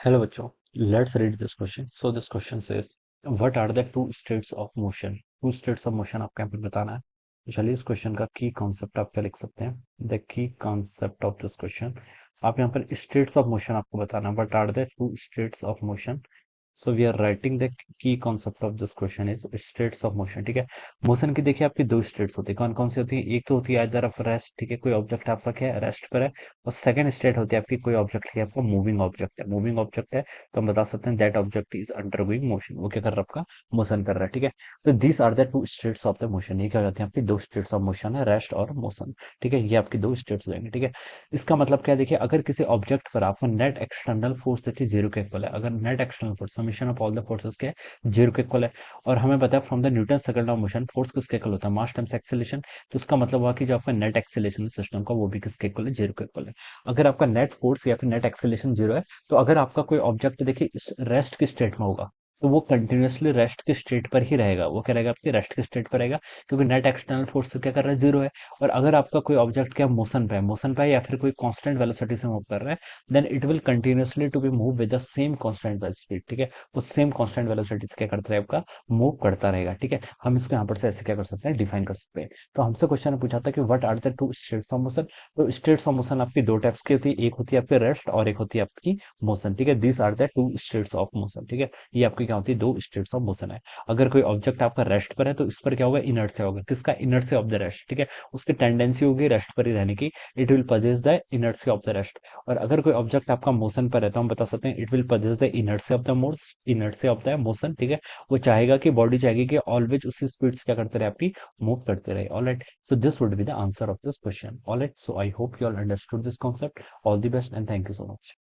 Hello बच्चों, let's read this question. So this question says, what are the two states of motion? Two states of motion आपको यहाँ पे बताना है। तो चलिए इस क्वेश्चन का की कॉन्सेप्ट आप क्या लिख सकते हैं? The key concept of this question, आप यहाँ पर स्टेट्स ऑफ मोशन आपको बताना है। What are the two states of motion? So we are writing the key concept of this question is states of motion। ठीक है, मोशन की देखिए आपकी दो स्टेट्स होती है। कौन कौन सी होती है? एक तो होती है आइदर ऑफ रेस्ट, ठीक है, कोई ऑब्जेक्ट आपका क्या है, रेस्ट पर है। और सेकंड स्टेट होती है आपकी कोई ऑब्जेक्ट है आपका मूविंग ऑब्जेक्ट है, मूविंग ऑब्जेक्ट है तो हम बता सकते हैं that object is undergoing motion. वो क्या कर रहा है, आपका मोशन कर रहा है। ठीक है, तो these are the two states of the motion. ये क्या कहते हैं, आपकी दो स्टेट्स ऑफ मोशन है, रेस्ट और मोशन। ठीक है, ये आपकी दो स्टेट्स हो जाएंगे। ठीक है, इसका मतलब क्या है, देखिए अगर किसी ऑब्जेक्ट पर आपको नेट एक्सटर्नल फोर्स देखिए जीरो के इक्वल है, अगर net external force summation of all the forces के जीरो के इक्वल है, और हमें पता है from the Newton second law of motion force किसके इक्वल होता है, मास टाइम्स एक्सेलरेशन। तो इसका मतलब हुआ कि जो आपका नेट एक्सेलरेशन सिस्टम का वो भी किसके इक्वल है, जीरो के इक्वल है। अगर आपका नेट फोर्स या फिर नेट एक्सेलरेशन जीरो है, तो अगर आपका कोई ऑब्जेक्ट देखिए इस रेस्ट की स्टेट में होगा, तो वो कंटिन्यूअसली रेस्ट की स्टेट पर ही रहेगा। वो क्या रहेगा, आपकी रेस्ट की स्टेट पर रहेगा, क्योंकि नेट एक्सटर्नल फोर्स क्या कर रहा है, जीरो है। और अगर आपका कोई ऑब्जेक्ट क्या मोशन पे है या फिर कोई कांस्टेंट वेलोसिटी से मूव कर रहा है, then it will continuously to be move with the same constant speed. ठीक है, वो सेम कांस्टेंट वेलोसिटी से क्या करता है, आपका मूव करता रहेगा। ठीक है, हम इसको यहाँ पर से ऐसे क्या कर सकते हैं, डिफाइन कर सकते हैं। तो हमसे क्वेश्चन ने पूछा था कि what are the two states of motion. तो स्टेट्स ऑफ मोशन आपकी दो टाइप्स की होती है, एक होती है आपकी रेस्ट और एक होती है आपकी मोशन। ठीक है, these are the two states of motion. ठीक है, ये आपकी क्या होती है, दो स्टेट्स ऑफ मोशन है। अगर कोई ऑब्जेक्ट आपका रेस्ट पर है तो इस पर क्या होगा, इनर्शिया होगा। किसका, इनर्शिया ऑफ द रेस्ट। ठीक है, उसकी टेंडेंसी होगी रेस्ट पर ही रहने की, it will possess the inertia of the rest. और अगर कोई ऑब्जेक्ट आपका मोशन पर है तो हम बता सकते हैं it will possess the inertia of the modes, inertia of the motion. ठीक है, वो चाहेगा कि बॉडी चाहेगी कि ऑलवेज उसी स्पीड से क्या करते रहे, आपकी मूव करते रहे। Alright, so this would be the answer of this question. All right, so I hope you all understood this concept. All the best and thank you so much.